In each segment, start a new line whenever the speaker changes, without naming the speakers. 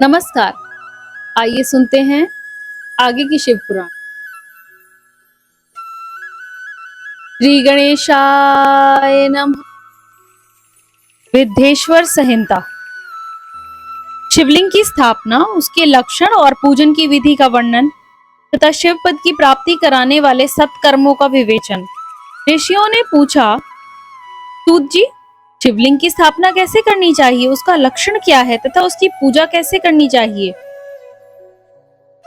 नमस्कार। आइए सुनते हैं आगे की शिव पुराण। श्री गणेशाय नमः। विद्येश्वर संहिता। शिवलिंग की स्थापना, उसके लक्षण और पूजन की विधि का वर्णन तथा शिव पद की प्राप्ति कराने वाले सत्कर्मों का विवेचन। ऋषियों ने पूछा, सूत जी, शिवलिंग की स्थापना कैसे करनी चाहिए, उसका लक्षण क्या है तथा उसकी पूजा कैसे करनी चाहिए,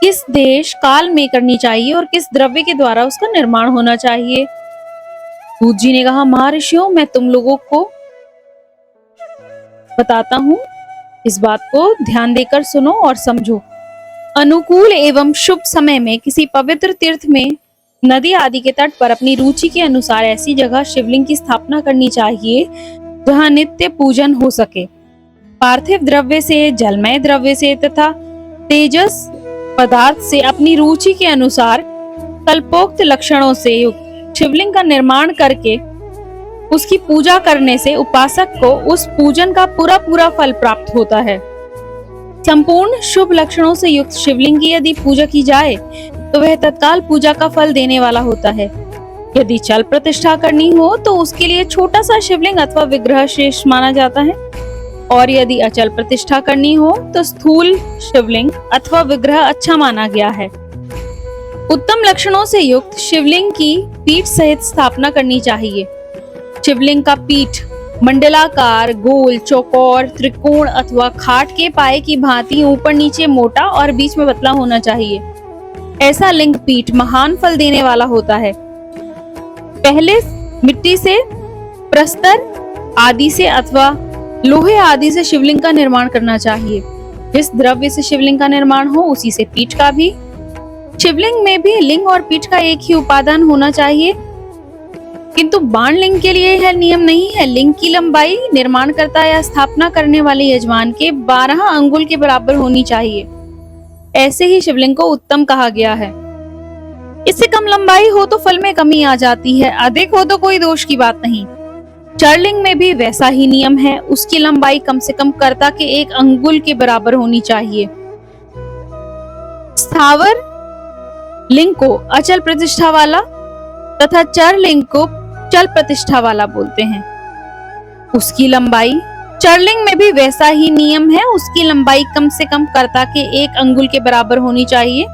किस देश काल में करनी चाहिए और किस द्रव्य के द्वारा उसका निर्माण होना चाहिए। सूत जी ने कहा, महर्षियों, मैं तुम लोगों को बताता हूँ, इस बात को ध्यान देकर सुनो और समझो। अनुकूल एवं शुभ समय में किसी पवित्र तीर्थ में, नदी आदि के तट पर अपनी रुचि के अनुसार ऐसी जगह शिवलिंग की स्थापना करनी चाहिए जहाँ नित्य पूजन हो सके। पार्थिव द्रव्य से, जलमय द्रव्य से तथा तेजस पदार्थ से अपनी रुचि के अनुसार कल्पोक्त लक्षणों से युक्त शिवलिंग का निर्माण करके उसकी पूजा करने से उपासक को उस पूजन का पूरा पूरा फल प्राप्त होता है। संपूर्ण शुभ लक्षणों से युक्त शिवलिंग की यदि पूजा की जाए तो वह तत्काल पूजा का फल देने वाला होता है। यदि चल प्रतिष्ठा करनी हो तो उसके लिए छोटा सा शिवलिंग अथवा विग्रह श्रेष्ठ माना जाता है, और यदि अचल प्रतिष्ठा करनी हो तो स्थूल शिवलिंग अथवा विग्रह अच्छा माना गया है। उत्तम लक्षणों से युक्त शिवलिंग की पीठ सहित स्थापना करनी चाहिए। शिवलिंग का पीठ मंडलाकार, गोल, चौकोर, त्रिकोण अथवा खाट के पाए की भांति ऊपर नीचे मोटा और बीच में पतला होना चाहिए। ऐसा लिंग पीठ महान फल देने वाला होता है। पहले मिट्टी से, प्रस्तर आदि से अथवा लोहे आदि से शिवलिंग का निर्माण करना चाहिए। जिस द्रव्य से शिवलिंग का निर्माण हो उसी से पीठ का भी। शिवलिंग में भी लिंग और पीठ का एक ही उपादान होना चाहिए, किंतु बाण लिंग के लिए यह नियम नहीं है। लिंग की लंबाई निर्माणकर्ता या स्थापना करने वाले यजमान के 12 अंगुल के बराबर होनी चाहिए। ऐसे ही शिवलिंग को उत्तम कहा गया है। इससे कम लंबाई हो तो फल में कमी आ जाती है, अधिक हो तो कोई दोष की बात नहीं। चरलिंग में भी वैसा ही नियम है। उसकी लंबाई कम से कम कर्ता के 1 अंगुल के बराबर होनी चाहिए। स्थावर लिंग को अचल प्रतिष्ठा वाला तथा चरलिंग को चल प्रतिष्ठा वाला बोलते हैं। उसकी लंबाई, चरलिंग में भी वैसा ही नियम है। उसकी लंबाई कम से कम कर्ता के 1 अंगुल के बराबर होनी चाहिए।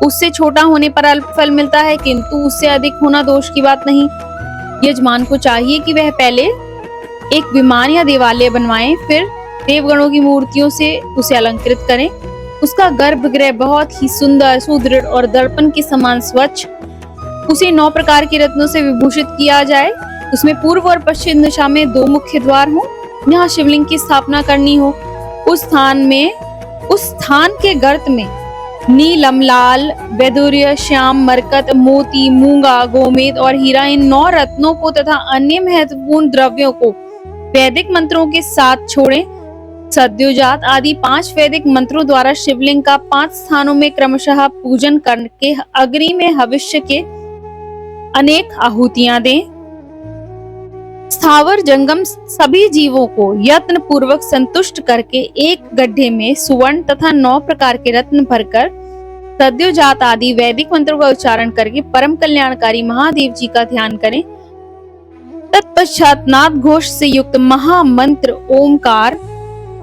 उससे छोटा होने पर अल्प फल मिलता है, किंतु उससे अधिक होना दोष की बात नहीं। यजमान को चाहिए कि वह पहले एक विमान या देवालय बनवाएं, फिर देवगणों की मूर्तियों से उसे अलंकृत करें। उसका गर्भगृह बहुत ही सुंदर, सुदृढ़ और दर्पण के समान स्वच्छ, उसे 9 प्रकार के रत्नों से विभूषित किया जाए। उसमें पूर्व और पश्चिम दिशा में 2 मुख्य द्वार हों। यहाँ शिवलिंग की स्थापना करनी हो। उस स्थान के गर्त में नीलम, लाल, वैदूर्य, श्याम, मरकत, मोती, मूंगा, गोमेद और हीरा, इन 9 रत्नों को तथा अन्य महत्वपूर्ण द्रव्यों को वैदिक मंत्रों के साथ छोड़ें। सद्योजात आदि 5 वैदिक मंत्रों द्वारा शिवलिंग का 5 स्थानों में क्रमशः पूजन करके अग्नि में हविष्य के अनेक आहुतियां दें। स्थावर जंगम सभी जीवों को यत्न पूर्वक संतुष्ट करके एक गड्ढे में सुवर्ण तथा 9 प्रकार के रत्न भरकर सद्योजात आदि वैदिक मंत्रों का उच्चारण करके परम कल्याणकारी महादेव जी का ध्यान करें। तत्पश्चात नाद घोष से युक्त महामंत्र ओमकार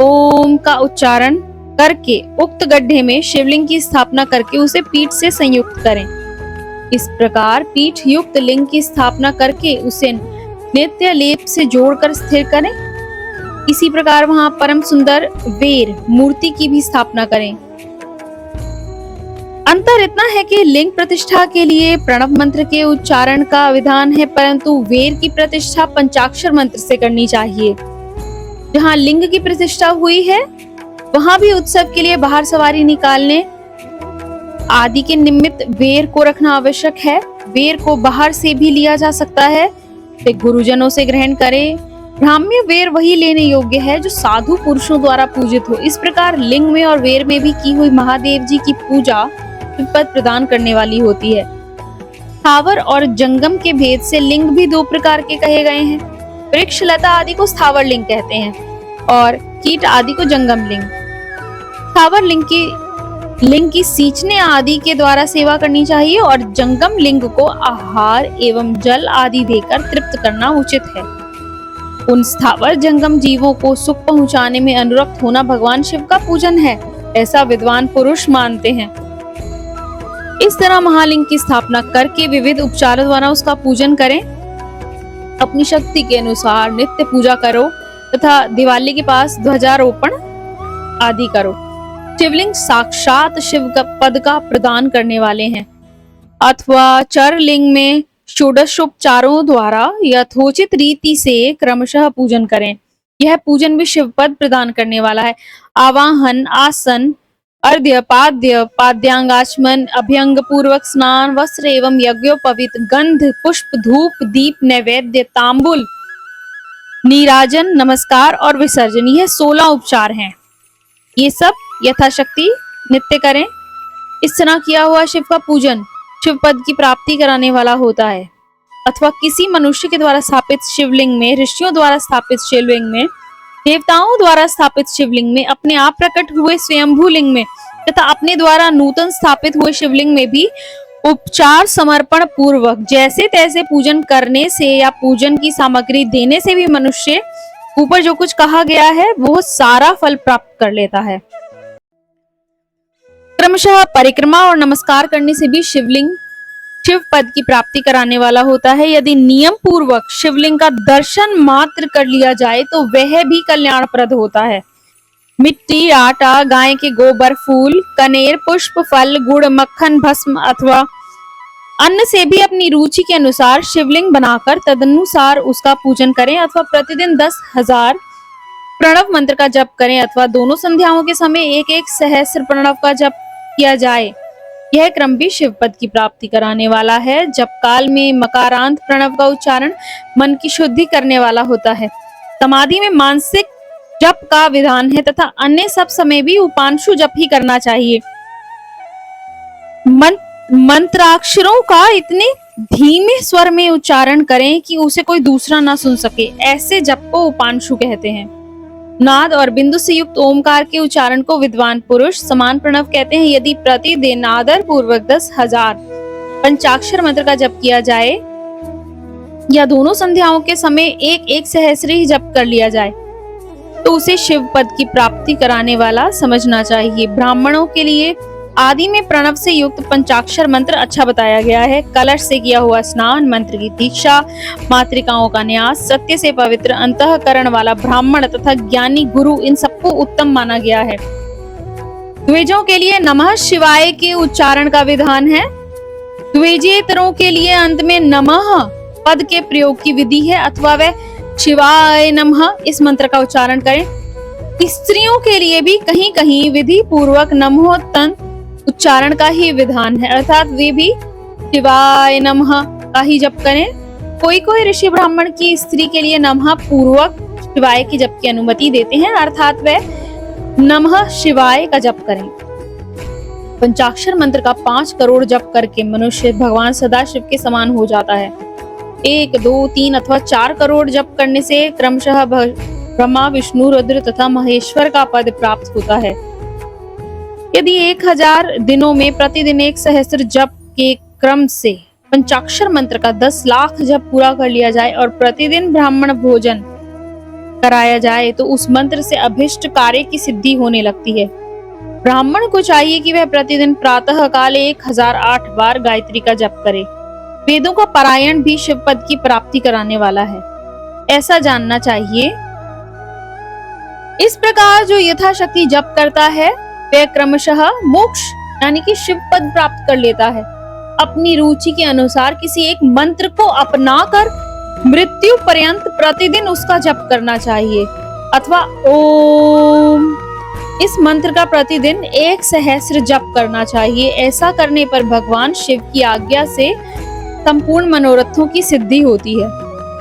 ओम का उच्चारण करके उक्त गड्ढे में शिवलिंग की स्थापना करके उसे पीठ से संयुक्त करें। इस प्रकार पीठ युक्त लिंग की स्थापना करके उसे नित्य लेप से जोड़कर स्थिर करें। इसी प्रकार वहां परम सुंदर वेर मूर्ति की भी स्थापना करें। अंतर इतना है कि लिंग प्रतिष्ठा के लिए प्रणव मंत्र के उच्चारण का विधान है, परंतु वेर की प्रतिष्ठा पंचाक्षर मंत्र से करनी चाहिए। जहाँ लिंग की प्रतिष्ठा हुई है वहां भी उत्सव के लिए बाहर सवारी निकालने आदि के निमित्त वेर को रखना आवश्यक है। वेर को बाहर से भी लिया जा सकता है, तो गुरुजनों से ग्रहण करें। ब्राह्म्य वेर वही लेने योग्य है जो साधु पुरुषों द्वारा पूजित हो। इस प्रकार लिंग में और वेर में भी की हुई महादेव जी की पूजा पद प्रदान करने वाली होती है। स्थावर और जंगम के भेद से लिंग भी 2 प्रकार के कहे गए हैं। वृक्ष लता आदि को स्थावर लिंग कहते हैं और कीट आदि को जंगम लिंग। स्थावर लिंग की सींचने आदि के द्वारा सेवा करनी चाहिए और जंगम लिंग को आहार एवं जल आदि देकर तृप्त करना उचित है। उन स्थावर जंगम जीवों को सुख पहुंचाने में अनुरक्त होना भगवान शिव का पूजन है, ऐसा विद्वान पुरुष मानते हैं। इस तरह महालिंग की स्थापना करके विविध उपचारों द्वारा उसका पूजन करें। अपनी शक्ति के अनुसार नित्य पूजा करो तथा दिवाली के पास ध्वजारोपण आदि करो। शिवलिंग साक्षात शिव का पद का प्रदान करने वाले हैं अथवा चरलिंग में षोडशोपचारों द्वारा यथोचित रीति से क्रमशः पूजन करें। यह पूजन भी शिव पद प्रदान करने वाला है। आवाहन, आसन, अर्घ्य, पाद्य, पाद्यांगाचमन, अभ्यंग पूर्वक स्नान, वस्त्र एवं यज्ञोपवीत, गंध, पुष्प, धूप, दीप, नैवेद्य, तांबुल, नीराजन, नमस्कार और विसर्जन, यह 16 उपचार हैं। ये सब यथाशक्ति नित्य करें। इस तरह किया हुआ शिव का पूजन शिव पद की प्राप्ति कराने वाला होता है। अथवा किसी मनुष्य के द्वारा स्थापित शिवलिंग में, ऋषियों द्वारा स्थापित शिवलिंग में, देवताओं द्वारा स्थापित शिवलिंग में, अपने आप प्रकट हुए स्वयंभू लिंग में तथा अपने द्वारा नूतन स्थापित हुए शिवलिंग में भी उपचार समर्पण पूर्वक जैसे तैसे पूजन करने से या पूजन की सामग्री देने से भी मनुष्य ऊपर जो कुछ कहा गया है वो सारा फल प्राप्त कर लेता है। क्रमशः परिक्रमा और नमस्कार करने से भी शिवलिंग शिव पद की प्राप्ति कराने वाला होता है। यदि नियम पूर्वक शिवलिंग का दर्शन मात्र कर लिया जाए तो वह भी कल्याणप्रद होता है। मिट्टी, आटा, गाय के गोबर, फूल, कनेर, पुष्प, फल, गुड़, मक्खन, भस्म अथवा अन्न से भी अपनी रुचि के अनुसार शिवलिंग बनाकर तदनुसार उसका पूजन करें अथवा प्रतिदिन 10,000 प्रणव मंत्र का जप करें अथवा दोनों संध्याओं के समय एक एक सहस्र प्रणव का जप किया जाए। यह क्रम भी शिव पद की प्राप्ति कराने वाला है। जप काल में मकारांत प्रणव का उच्चारण मन की शुद्धि करने वाला होता है। समाधि में मानसिक जप का विधान है तथा अन्य सब समय भी उपांशु जप ही करना चाहिए। मंत्राक्षरों का इतने धीमे स्वर में उच्चारण करें कि उसे कोई दूसरा ना सुन सके, ऐसे जप को उपांशु कहते हैं। नाद और बिंदु से युक्त ओमकार के उच्चारण को विद्वान पुरुष समान प्रणव कहते हैं। यदि प्रतिदिन आदर पूर्वक 10,000 पंचाक्षर मंत्र का जप किया जाए या दोनों संध्याओं के समय एक एक सहस्र ही जप कर लिया जाए तो उसे शिव पद की प्राप्ति कराने वाला समझना चाहिए। ब्राह्मणों के लिए आदि में प्रणव से युक्त पंचाक्षर मंत्र अच्छा बताया गया है। कलश से किया हुआ स्नान, मंत्र की दीक्षा, मातृकाओं का न्यास, सत्य से पवित्र अंतःकरण वाला ब्राह्मण तथा ज्ञानी गुरु, इन सबको उत्तम माना गया है। द्विजों के लिए नमः शिवाय के उच्चारण का विधान है। द्विजेतरों के लिए अंत में नमः पद के प्रयोग की विधि है अथवा वह शिवाय नमः इस मंत्र का उच्चारण करें। स्त्रियों के लिए भी कहीं कहीं विधि पूर्वक नमोत्तम उच्चारण का ही विधान है, अर्थात वे भी शिवाय नमः का ही जप करें। कोई कोई ऋषि ब्राह्मण की स्त्री के लिए नमः पूर्वक शिवाय के जप की अनुमति देते हैं, अर्थात वे नमः शिवाय का जप करें। पंचाक्षर मंत्र का 5 करोड़ जप करके मनुष्य भगवान सदाशिव के समान हो जाता है। 1, 2, 3 अथवा 4 करोड़ जप करने से क्रमशः ब्रह्मा, विष्णु, रुद्र तथा महेश्वर का पद प्राप्त होता है। यदि 1000 दिनों में प्रतिदिन 1 सहस्र जप के क्रम से पंचाक्षर मंत्र का 10 लाख जप पूरा कर लिया जाए और प्रतिदिन ब्राह्मण भोजन कराया जाए तो उस मंत्र से अभिष्ट कार्य की सिद्धि होने लगती है। ब्राह्मण को चाहिए कि वह प्रतिदिन प्रातः काल 1008 बार गायत्री का जप करे। वेदों का पारायण भी शिव पद की प्राप्ति कराने वाला है, ऐसा जानना चाहिए। इस प्रकार जो यथाशक्ति जप करता है वह क्रमशः मोक्ष यानी कि शिव पद प्राप्त कर लेता है। अपनी रुचि के अनुसार किसी एक मंत्र को अपनाकर मृत्यु पर्यंत प्रतिदिन उसका जप करना चाहिए अथवा ओम इस मंत्र का प्रतिदिन 1 सहस्र जप करना चाहिए। ऐसा करने पर भगवान शिव की आज्ञा से संपूर्ण मनोरथों की सिद्धि होती है।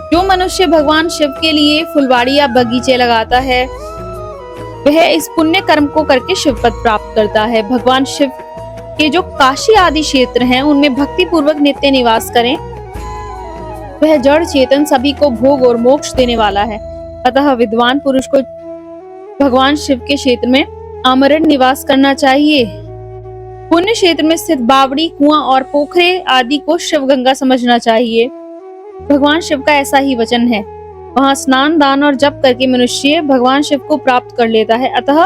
जो मनुष्य भगवान शिव के लिए फुलवाड़ी या बगीचे लगाता है वह इस पुण्य कर्म को करके शिव पद प्राप्त करता है। भगवान शिव के जो काशी आदि क्षेत्र हैं उनमें भक्ति पूर्वक नित्य निवास करें। वह जड़ चेतन सभी को भोग और मोक्ष देने वाला है। अतः विद्वान पुरुष को भगवान शिव के क्षेत्र में आमरण निवास करना चाहिए। पुण्य क्षेत्र में स्थित बावड़ी, कुआं और पोखरे आदि को शिव गंगा समझना चाहिए। भगवान शिव का ऐसा ही वचन है। वहां स्नान, दान और जप करके मनुष्य भगवान शिव को प्राप्त कर लेता है। अतः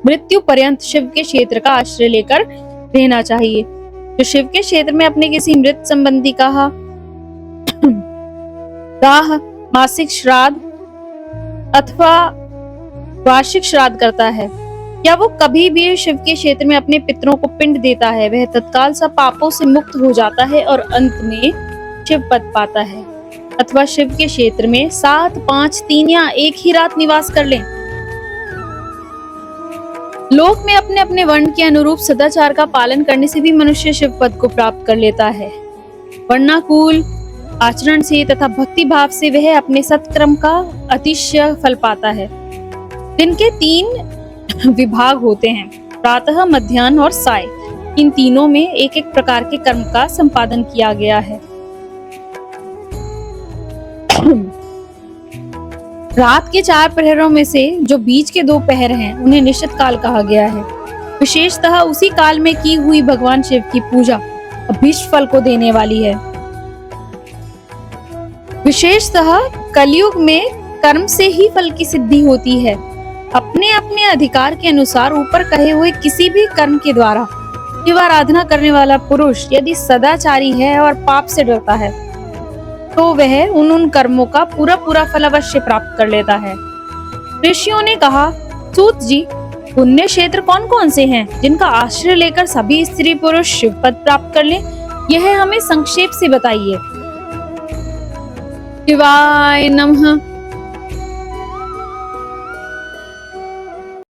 मृत्यु पर्यंत शिव के क्षेत्र का आश्रय लेकर रहना चाहिए। जो शिव के क्षेत्र में अपने किसी मृत संबंधी का दाह, मासिक श्राद्ध अथवा वार्षिक श्राद्ध करता है, या वो कभी भी शिव के क्षेत्र में अपने पितरों को पिंड देता है, वह तत्काल सब पापों से मुक्त हो जाता है और अंत में शिव पद पाता है। अथवा शिव के क्षेत्र में 7, 5, 3 या एक ही रात निवास कर लें। लोक में अपने अपने वर्ण के अनुरूप सदाचार का पालन करने से भी मनुष्य शिव पद को प्राप्त कर लेता है। वर्णाकुल आचरण से तथा भक्ति भाव से वह अपने सत्कर्म का अतिशय फल पाता है। दिन के 3 विभाग होते हैं, प्रातः, मध्याह्न और साय। इन तीनों में एक एक प्रकार के कर्म का संपादन किया गया है। रात के 4 प्रहरों में से जो बीच के 2 प्रहर हैं, उन्हें निश्चित काल कहा गया है। विशेषतः उसी काल में की हुई भगवान शिव की पूजा अभीष्ट फल को देने वाली है। विशेषतः कलयुग में कर्म से ही फल की सिद्धि होती है। अपने अपने अधिकार के अनुसार ऊपर कहे हुए किसी भी कर्म के द्वारा शिव आराधना करने वाला पुरुष यदि सदाचारी है और पाप से डरता है, तो वह उन कर्मों का पूरा फल अवश्य प्राप्त कर लेता है। ऋषियों ने कहा, सूत जी, पुण्य क्षेत्र कौन कौन से हैं जिनका आश्रय लेकर सभी स्त्री पुरुष शिव पद प्राप्त कर लें? यह हमें संक्षेप से बताइए। शिवाय नमः।